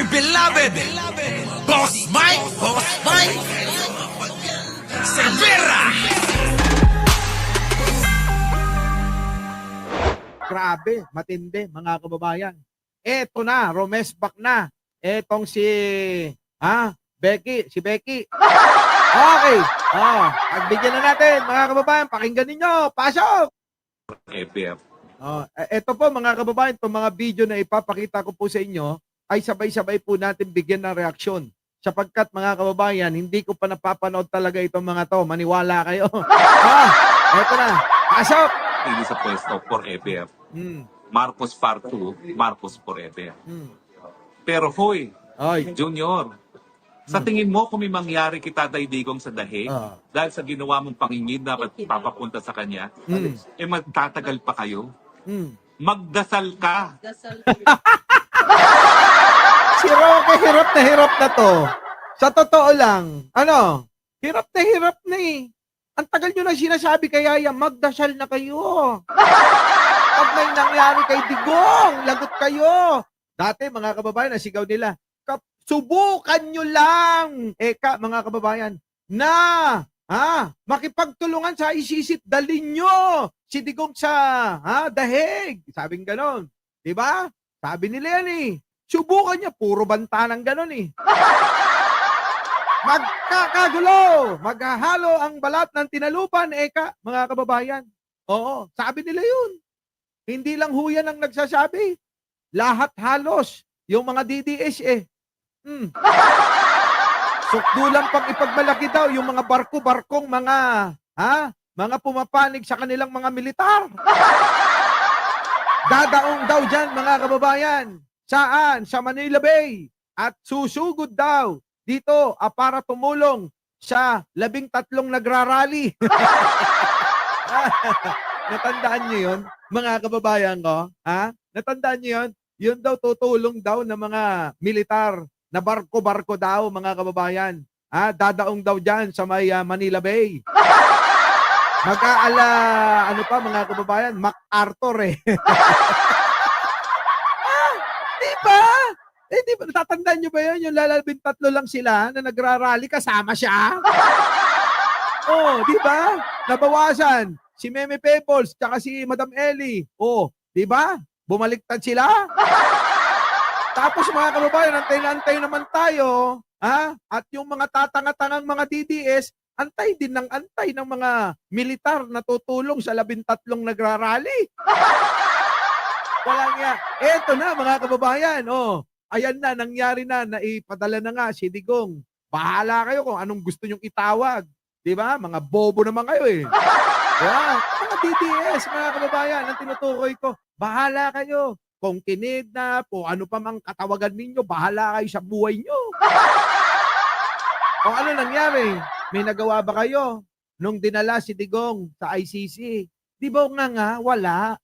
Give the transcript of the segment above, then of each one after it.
beloved, Boss Mike Cervera. Grabe, matindi mga kababayan. Eto na, romesbak na. Etong si Becky, si Becky. Okay. Pagbigyan na natin mga kababayan, pakinggan ninyo. Pasok. APF. Eto po mga kababayan, itong mga video na ipapakita ko po sa inyo ay sabay-sabay po natin bigyan ng reaksyon. Sapagkat mga kababayan, hindi ko pa napapanood talaga itong mga to. Maniwala kayo. Eto na. Pasok. Hindi sa pwesto for APF. Marcos Part 2, Marcos for APF. Pero hoy, Oy. Junior, sa tingin mo kung may mangyari kita Digong sa dahig, dahil sa ginawa mong pangingin dapat papapunta sa kanya, magtatagal pa kayo? Magdasal ka. Si Roque, hirap na to. Sa totoo lang, hirap na eh. Ang tagal nyo na sinasabi kay Yaya, magdasal na kayo. Pag may nangyari kay Digong, lagot kayo. Dati, mga kababayan, nasigaw nila, subukan nyo lang, mga kababayan, na makipagtulungan sa ICC, dalhin nyo si Digong sa dahig. Sabing ganon. Diba? Sabi nila yan eh. Subukan niya, puro banta ng ganon eh. Magkakagulo, maghahalo ang balat ng tinalupan, mga kababayan. Oo, sabi nila yun. Hindi lang ho yan ang nagsasabi. Lahat halos, yung mga DDS Sukdulan pang ipagmalaki daw yung mga barko-barkong mga pumapanig sa kanilang mga militar. Dadaong daw dyan mga kababayan. Saan? Sa Manila Bay. At susugod daw dito para tumulong sa 13 nagrarally. Natandaan nyo yun, mga kababayan ko? Natandaan nyo yun? Yun daw tutulong daw ng mga militar na barko-barko daw, mga kababayan. Dadaong daw dyan sa may Manila Bay. Mga kababayan, MacArthur Diba? Diba? Natatandaan nyo ba yun? Yung 13 lang sila na nagrarally, kasama siya. Diba? Nabawasan. Si Meme Peoples, tsaka si Madam Ellie. Diba? Bumaliktad sila. Tapos mga kababayan, antay naman tayo. At yung mga tatanga-tangang mga DDS, antay din ng antay ng mga militar na tutulong sa 13 nagrarally. Walang yan. Eto na mga kababayan. Ayan na, nangyari na, naipadala na nga si Digong. Bahala kayo kung anong gusto nyong itawag. Diba? Mga bobo naman kayo eh. Diba? Mga DDS, mga kababayan, ang tinutukoy ko, bahala kayo. Kung kinidnap o ano pa mang katawagan ninyo, bahala kayo sa buhay nyo. O ano nangyari? May nagawa ba kayo nung dinala si Digong sa ICC? Di ba nga, wala.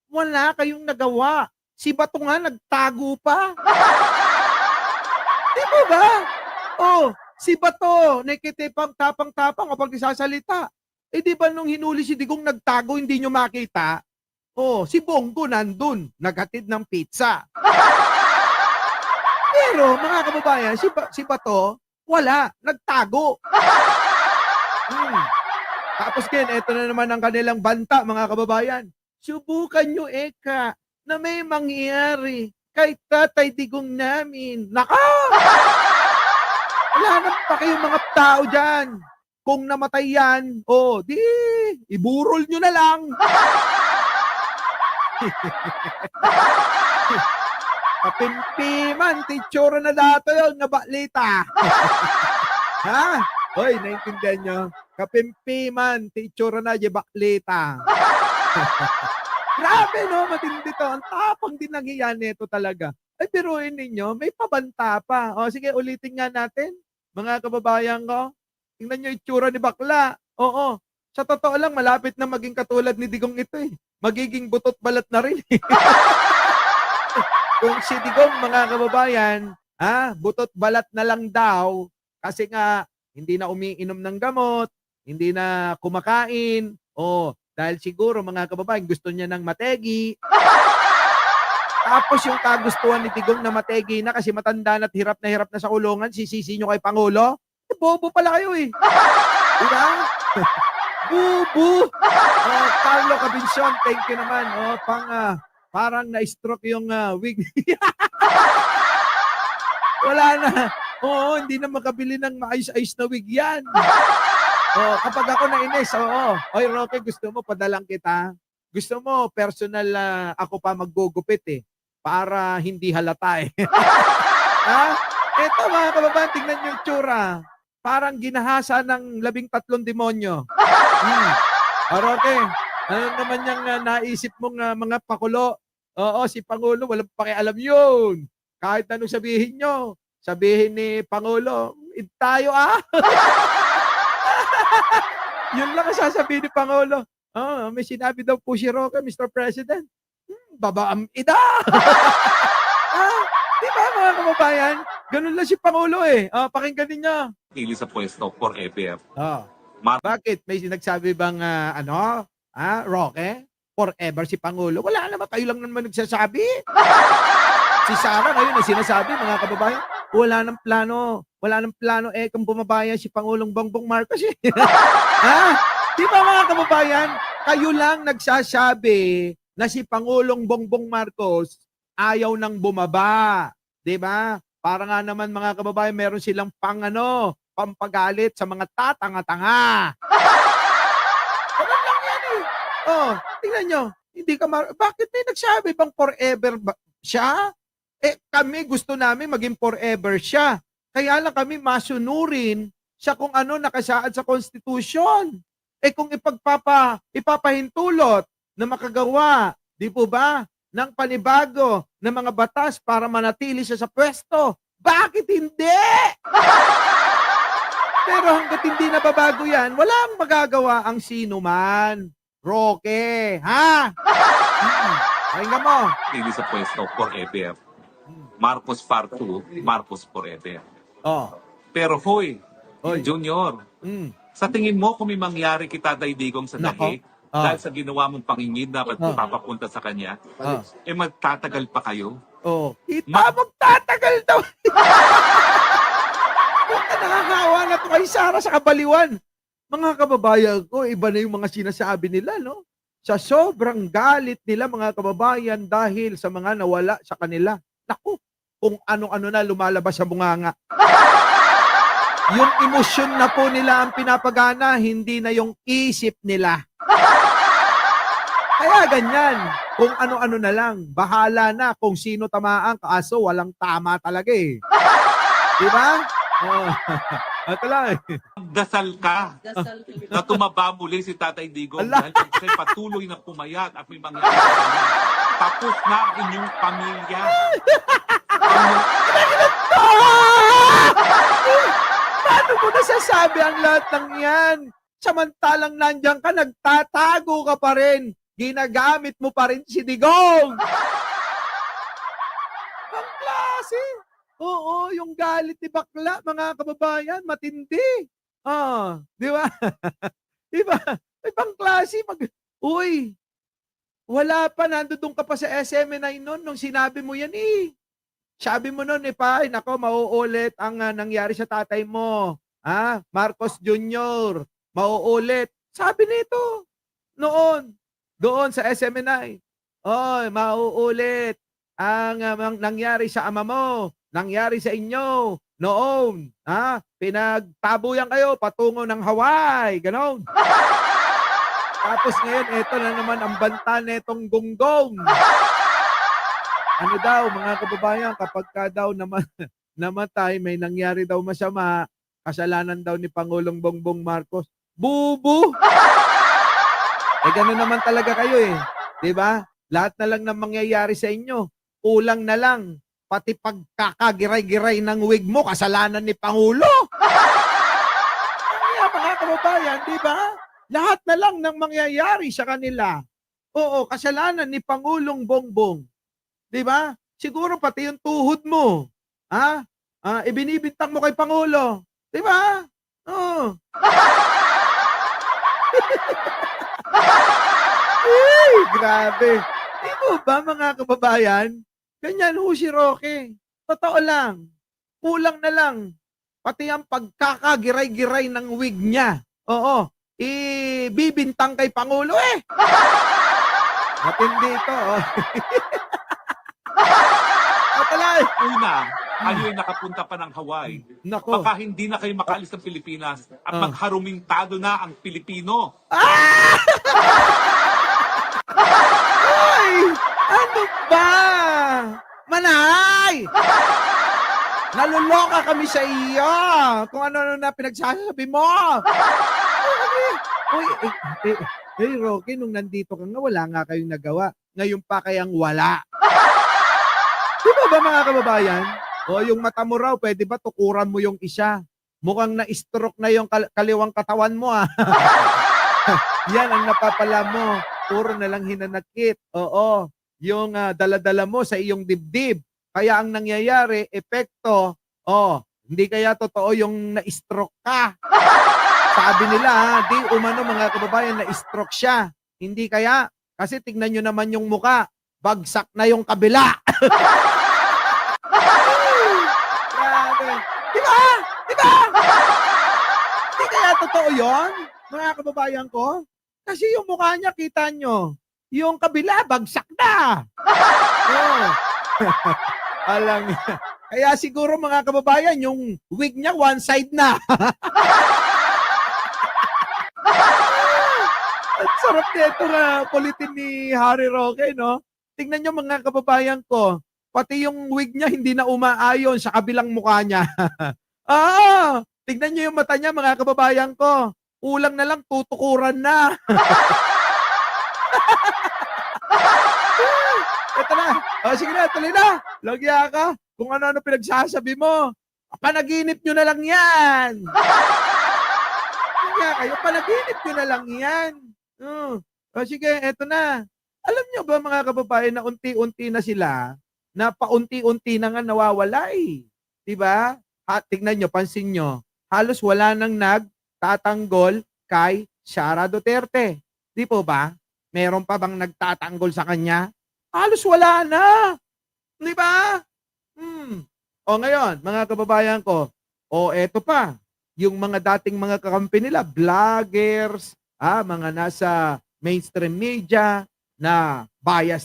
Wala kayong nagawa. Si Bato nga nagtago pa. Di ba? Si Bato, nakitipang tapang-tapang kapag isasalita. Di ba nung hinuli si Digong nagtago, hindi nyo makita? Si Bongo nandun, naghatid ng pizza. Pero mga kababayan, si Bato, wala, nagtago. Tapos eto na naman ang kanilang banta, mga kababayan. Subukan nyo, na may mangyari kay Tatay Digong namin. Naka! Wala na pa kayong mga tao dyan. Kung namatay yan, iburol nyo na lang. Kapimpiman, titsura na dato yun, nabalita. Hoy, naintindihan nyo? Kapimpiman, titsura na, baklita. Grabe, no? Matindi to. Ang tapang din nangyayari nito talaga. Biruin ninyo, may pabanta pa. Sige, ulitin nga natin. Mga kababayan ko, tingnan nyo itsura ni bakla. Sa totoo lang, malapit na maging katulad ni Digong ito eh. Magiging butot balat na rin. Kung si Digong, mga kababayan, butot balat na lang daw kasi nga hindi na umiinom ng gamot, hindi na kumakain, dahil siguro mga kababayan gusto niya ng mategi. Tapos yung kagustuhan ni Digong na mategi na kasi matanda na at hirap na sa kulungan, sisisi nyo kay Pangulo? Bobo pala kayo eh. Diba? Bubu! Carlo Cabinson, thank you naman. Parang na-stroke yung wig. Wala na. Oo, hindi na makabili ng maayos-ayos na wig yan. Kapag ako nainis, oy Roque, gusto mo padalang kita? Gusto mo personal ako pa maggugupit eh para hindi halata eh. Ha? Ito mga kababayan, tingnan yung tsura. Parang ginahasa ng 13 demonyo. Roque, ano naman yung naisip mong mga pakulo? Oo, si Pangulo, walang pakialam yun. Kahit anong sabihin nyo, sabihin ni Pangulo, tayo Yun lang ang sasabihin ni Pangulo. May sinabi daw po si Roque, Mr. President. Babaam ida! Di ba mga kababayan? Ganun lang si Pangulo eh. Pakinggan ninyo. Pili sa pwesto forever. Bakit? May sinagsabi bang Roque? Forever si Pangulo? Wala naman. Kayo lang naman nagsasabi. Si Sara ngayon na sinasabi, mga kababayan, wala nang plano. Wala nang plano kung bumabayan si Pangulong Bongbong Marcos eh. Di ba mga kababayan? Kayo lang nagsasabi na si Pangulong Bongbong Marcos ayaw nang bumaba. Di ba? Para nga naman mga kababayan, meron silang pampagalit sa mga tatanga-tanga. Ganun lang yan eh. Tingnan nyo. Bakit may nagsabi bang forever siya? Kami gusto namin maging forever siya. Kaya lang kami masunurin sa kung ano nakasaad sa Constitution. Kung ipapahintulot na makagawa, di po ba, ng panibago ng mga batas para manatili siya sa pwesto, bakit hindi? Pero hanggat hindi nababago yan, walang magagawa ang sino man. Roque, ha? Pakinggan mo. Pili sa pwesto forever. Marcos Part 2, Marcos forever. Pero hoy, Junior, sa tingin mo kung may mangyari kita Digong sa dahi, dahil sa ginawa mong pangingid na papapunta sa kanya, magtatagal pa kayo? Magtatagal daw. Nakakawa na ito kay Sara sa kabaliwan. Mga kababayan ko, iba na yung mga sinasabi nila, no? Sa sobrang galit nila, mga kababayan, dahil sa mga nawala sa kanila. Naku, kung ano-ano na lumalabas sa bunganga. Yung emosyon na po nila ang pinapagana, hindi na yung isip nila. Kaya ganyan, kung ano-ano na lang, bahala na kung sino tamaan, kaso walang tama talaga eh. Diba? Ito lang eh. Dasal ka na tumaba muli si Tatay Digong dahil kasi patuloy na pumayat at may mangyari sa kanya. Tapos na ang inyong pamilya. Paano mo nasasabi ang lahat ng yan? Samantalang nandiyan ka, nagtatago ka pa rin. Ginagamit mo pa rin si Digong. Ang klase. Oo, yung galit ni bakla, mga kababayan, matindi. Di ba? Di ba? Ibang klase. Uy, wala pa, nandoon ka pa sa SMNI noon nung sinabi mo yan eh. Sabi mo noon nako, mauulit ang nangyari sa tatay mo. Marcos Jr. Mauulit. Sabi nito noon, doon sa SMNI. Mauulit ang nangyari sa ama mo, nangyari sa inyo noon. Pinagtabuyan kayo patungo ng Hawaii, ganon. Tapos ngayon, ito na naman ang banta netong gonggong. Ano daw, mga kababayan, kapag ka daw namatay, may nangyari daw masama, kasalanan daw ni Pangulong Bongbong Marcos. Bubu! Gano'n naman talaga kayo eh. Diba? Lahat na lang ng mangyayari sa inyo. Kulang na lang. Pati pagkakagiray-giray ng wig mo, kasalanan ni Pangulo. Kaya mga kababayan, diba? Lahat na lang ng mangyayari sa kanila. Oo, kasalanan ni Pangulong Bongbong. Diba? Siguro pati yung tuhod mo. Ibinibintang mo kay Pangulo. Diba? Oo. Grabe. Di mo ba mga kababayan? Ganyan ho si Roque. Totoo lang. Kulang na lang. Pati ang pagkakagiray-giray ng wig niya. Oo. Ibibintang kay Pangulo eh. Matindi ito. Oh. Matalay. Una, kayo ay nakapunta pa ng Hawaii. Nako. Baka hindi na kayo makaalis ng Pilipinas at magharumintado na ang Pilipino. Ay! Ano ba? Manay! Naluloka kami sa iyo. Kung ano-ano na pinagsasabi mo. Uy, Rocky, nung nandito ka nga, wala nga kayong nagawa. Ngayon pa kayang wala. Di ba mga kababayan? O yung mata mo raw, pwede ba tukuran mo yung isa? Mukhang na-stroke na yung kaliwang katawan mo ah. Yan ang napapala mo. Puro na lang hinanakit. Oo. Yung dala-dala mo sa iyong dibdib. Kaya ang nangyayari, epekto, hindi kaya totoo yung na-stroke ka. Sabi nila, di umano mga kababayan, na-stroke siya. Hindi kaya. Kasi tignan nyo naman yung muka. Bagsak na yung kabila. Grabe. Diba? Diba? Hindi kaya totoo yon, mga kababayan ko? Kasi yung mukha niya, kita nyo, yung kabila, bagsak na. Oh. Alam niya. Kaya siguro mga kababayan, yung wig niya, one side na. At sarap nito na kulitin ni Harry Roque, no? Tingnan nyo mga kababayan ko, pati yung wig niya hindi na umaayon sa kabilang mukha niya. Tingnan nyo yung mata niya mga kababayan ko. Kulang na lang, tutukuran na. Ito na. Sige na, tuloy na. Lagya ka. Kung ano-ano pinagsasabi mo. Panaginip nyo na lang yan. Lagya kayo, panaginip nyo na lang yan. Sige, eto na. Alam nyo ba mga kababayan na unti-unti na sila, na paunti-unti na nga nawawala eh. Diba? Tignan nyo, pansin nyo. Halos wala nang nagtatanggol kay Sara Duterte. Di po ba? Meron pa bang nagtatanggol sa kanya? Halos wala na. Di ba? O ngayon, mga kababayan ko, eto pa, yung mga dating mga kakampi nila, vloggers, mga nasa mainstream media, na bias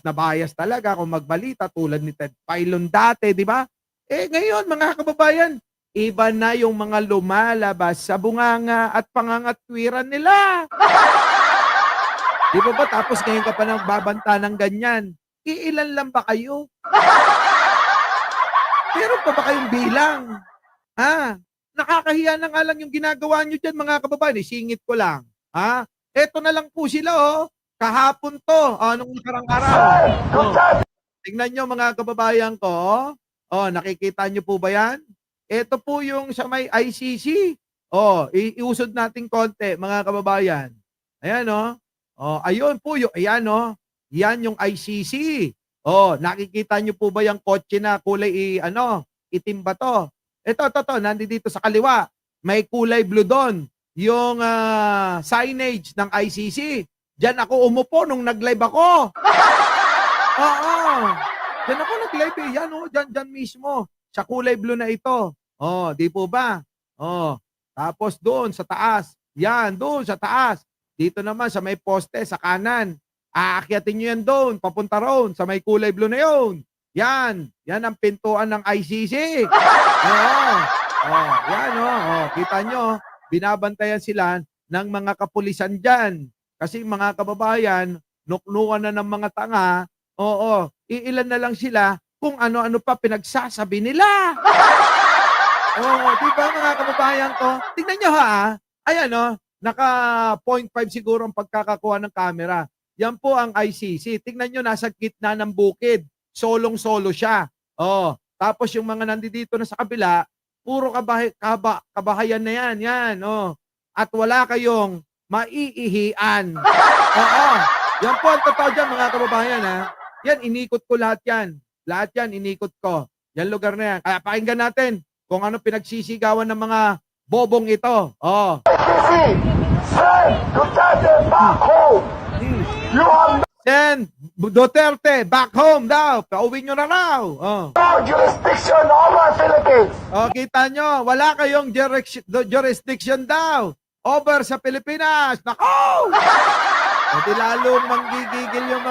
talaga kung magbalita tulad ni Ted Filon dati, di ba? Ngayon, mga kababayan, iba na yung mga lumalabas sa bunganga at pangangatwiran nila. Di ba ba? Tapos ngayon ka pa nang babanta ng ganyan. Iilan lang ba kayo? Meron pa ba kayong bilang? Nakakahiya na nga lang yung ginagawa nyo dyan, mga kababayan. Singit ko lang. Eto na lang po sila, kahapon to, nung nakarang araw. Tingnan nyo mga kababayan ko. Nakikita nyo po ba yan? Ito po yung sa may ICC. Iusod natin konti mga kababayan. Ayan ayun po yung, ayan yan yung ICC. Nakikita nyo po ba yung kotse na kulay itim ba to? Ito, nandito sa kaliwa. May kulay blue doon. Yung signage ng ICC. Diyan ako umupo nung nag-live ako. Diyan ako nag-live eh. Yan diyan mismo. Sa kulay blue na ito. Di po ba? Tapos doon sa taas. Yan, doon sa taas. Dito naman sa may poste sa kanan. Aakyatin nyo yan doon. Papunta roon sa may kulay blue na yun. Yan. Yan ang pintuan ng ICC. Yan kita nyo. Binabantayan sila ng mga kapulisan dyan. Kasi mga kababayan, nuknukan na ng mga tanga, iilan na lang sila kung ano-ano pa pinagsasabi nila. Di ba mga kababayan ko? Tingnan nyo ayan naka 0.5 siguro ang pagkakakuha ng camera. Yan po ang ICC. Tingnan nyo, nasa gitna ng bukid. Solong-solo siya. Tapos yung mga nandito na sa kabila, puro kabahayan na yan. Yan, At wala kayong maiihian. Yan po ang totoo dyan, mga kababayan, Yan, inikot ko lahat yan. Lahat yan, inikot ko. Yan lugar na yan. Kaya pakinggan natin kung ano pinagsisigawan ng mga bobong ito. Then, Duterte, back home daw. Pauwi nyo na raw. Oh. Jurisdiction over Philippines. Oh, kita nyo, wala kayong jurisdiction daw over sa Pilipinas. Nako! O di lalong manggigigil yung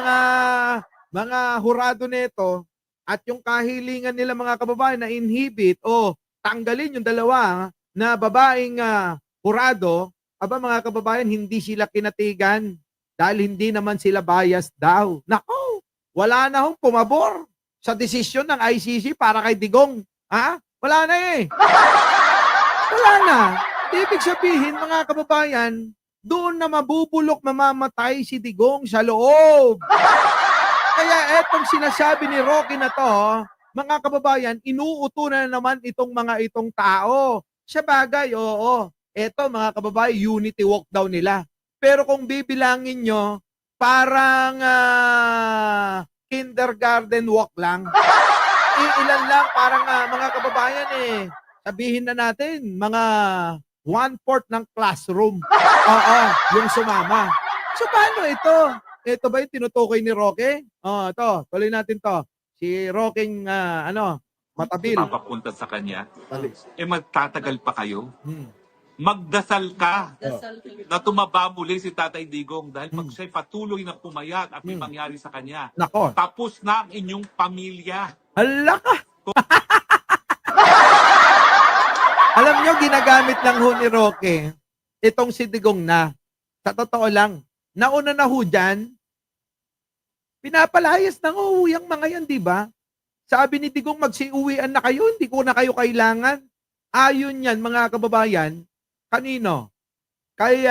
mga hurado nito at yung kahilingan nila mga kababayan na inhibit o tanggalin yung dalawa na babaeng hurado. Aba mga kababayan, hindi sila kinatigan dahil hindi naman sila biased daw. Nako! Wala na hong pumabor sa desisyon ng ICC para kay Digong. Ha? Wala na eh. Wala na. Ibig sabihin, mga kababayan, doon na mabubulok, mamamatay si Digong sa loob. Kaya etong sinasabi ni Rocky na to, mga kababayan, inuuto na naman itong tao. Sa bagay, oo. Eto mga kababayan, unity walk daw nila. Pero kung bibilangin nyo, parang kindergarten walk lang. Ilan lang, parang mga kababayan sabihin na natin, mga 1/4 ng classroom. Oo, yung sumama. So paano ito? Ito ba yung tinutukoy ni Roque? Ito, tuloy natin to. Si Roque, matabil. Papapunta sa kanya, magtatagal pa kayo. Magdasal ka na tumaba muli si Tatay Digong dahil pag siya'y patuloy na pumayat at may mangyari sa kanya, Nako. tapos na ang inyong pamilya. Hala ka! Alam nyo, ginagamit lang ho ni Roque itong si Digong na. Sa totoo lang, nauna na ho dyan, pinapalayas ng uuwiyang mga yan, di ba? Sabi ni Digong, magsiuwian na kayo, hindi ko na kayo kailangan. Ayon yan, mga kababayan, kanino? Kay,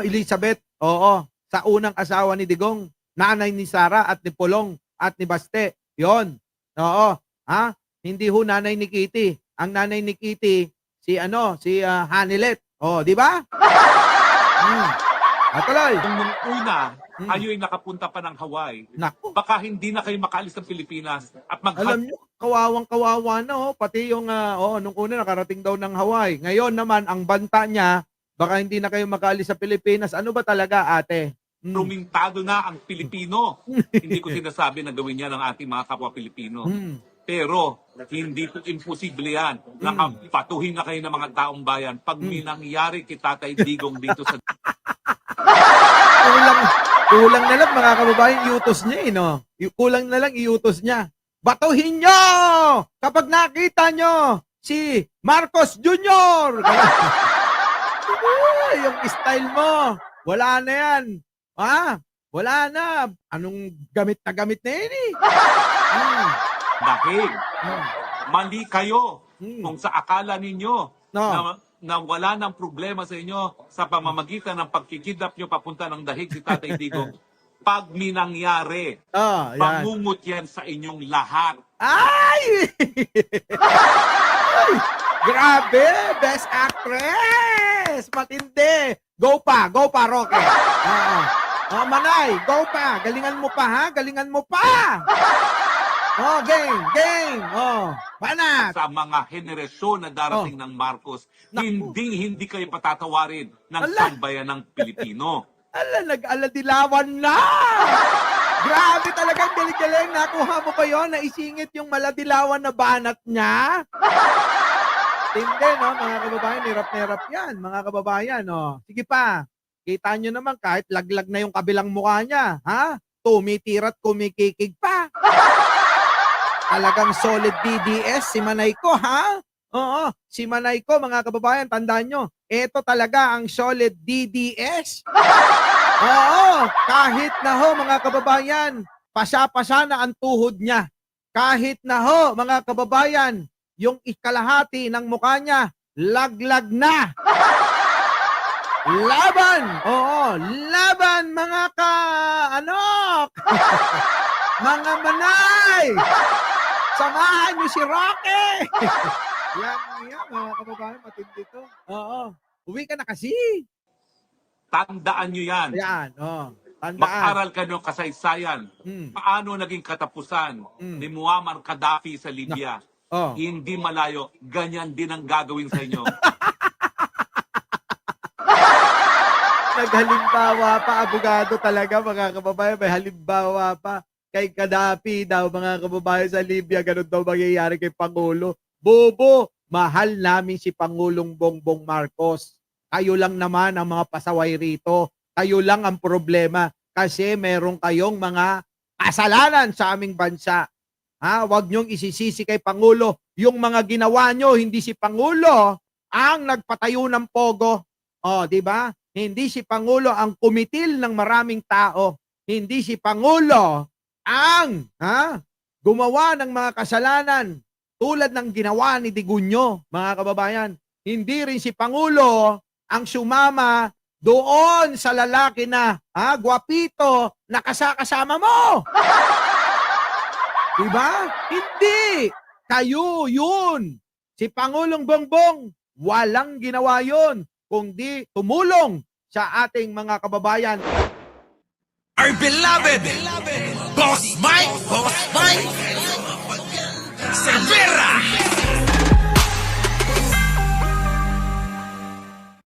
Elizabeth, oo, sa unang asawa ni Digong, nanay ni Sara at ni Pulong at ni Baste. Yon. Oo. Ha? Hindi ho nanay ni Kitty. Ang nanay ni Kitty, si Hanilet. Oh, di ba? Tuloy. Nung una, kayo'y nakapunta pa ng Hawaii, Naku. baka hindi na kayo makaalis ng Pilipinas at Alam nyo, kawawang-kawawa na, pati yung, nung una nakarating daw ng Hawaii. Ngayon naman, ang banta niya, baka hindi na kayo makaalis sa Pilipinas. Ano ba talaga, ate? Rumintado na ang Pilipino. Hindi ko sinasabi na gawin yan ng ating mga kapwa Pilipino. Pero, hindi po imposible yan. Nakapatuhin na kayo ng mga taong bayan pag may nangyari kay Tatay Digong dito sa... Kulang na lang, mga kababayan, iutos niya, no? Kulang na lang, iutos niya. Batuhin nyo! Kapag nakita nyo si Marcos Jr. Yung style mo, wala na yan. Wala na. Anong gamit na yan eh? Dahil, mali kayo kung sa akala ninyo na wala ng problema sa inyo sa pamamagitan ng pagkikidnap nyo papunta ng dahig si Tatay Digong. Pag minangyari, pangungot yan sa inyong lahat. Ay! Grabe! Best actress! Matindi! Go pa, Roque! Manay, go pa! Galingan mo pa, ha? Galingan mo pa! Game! Banat! Sa mga henerasyon na darating ng Marcos, hindi kayo patatawarin ng sambayan ng Pilipino. Nag-aladilawan na! Grabe talagang galing-galing. Nakuha mo ba yun? Naisingit yung maladilawan na banat niya? Hindi, no? Mga kababayan, hirap na hirap yan. Mga kababayan, no? Sige pa. Kita nyo naman kahit laglag na yung kabilang mukha niya. Ha? Tumitira't kumikikig pa. Talagang solid DDS si Manayko, ha? Oo, si Manayko, mga kababayan, tandaan nyo, ito talaga ang solid DDS. Oo, kahit na ho, mga kababayan, pasya-pasya na ang tuhod niya. Kahit na ho, mga kababayan, yung ikalahati ng mukha niya, laglag na. Laban! Oo, laban, mga mga manay! Samahan niyo si Roque! Yan, mga kababayan, matindi to. Oo. Uwi ka na kasi. Tandaan nyo yan. Yan, tandaan. Mag-aral ka ng kasaysayan. Paano naging katapusan ni Muammar Gaddafi sa Libya. Hindi malayo. Ganyan din ang gagawin sa inyo. Naghalimbawa pa, abogado talaga mga kababayan, may halimbawa pa. Kay Gaddafi daw mga kababayan sa Libya, ganun daw mangyayari kay Pangulo. Bobo, mahal namin si Pangulong Bongbong Marcos. Kayo lang naman ang mga pasaway rito. Kayo lang ang problema kasi meron kayong mga kasalanan sa aming bansa. Ha, wag niyong isisisi kay Pangulo. Yung mga ginawa niyo, hindi si Pangulo ang nagpatayo ng pogo. Oh, di ba? Hindi si Pangulo ang kumitil ng maraming tao. Hindi si Pangulo ang gumawa ng mga kasalanan tulad ng ginawa ni Digunyo, mga kababayan. Hindi rin si Pangulo ang sumama doon sa lalaki na gwapito na kasama mo. Diba? Hindi. Kayo yun. Si Pangulong Bongbong, walang ginawa yun, kundi tumulong sa ating mga kababayan. Our beloved Boss Mike Cervera.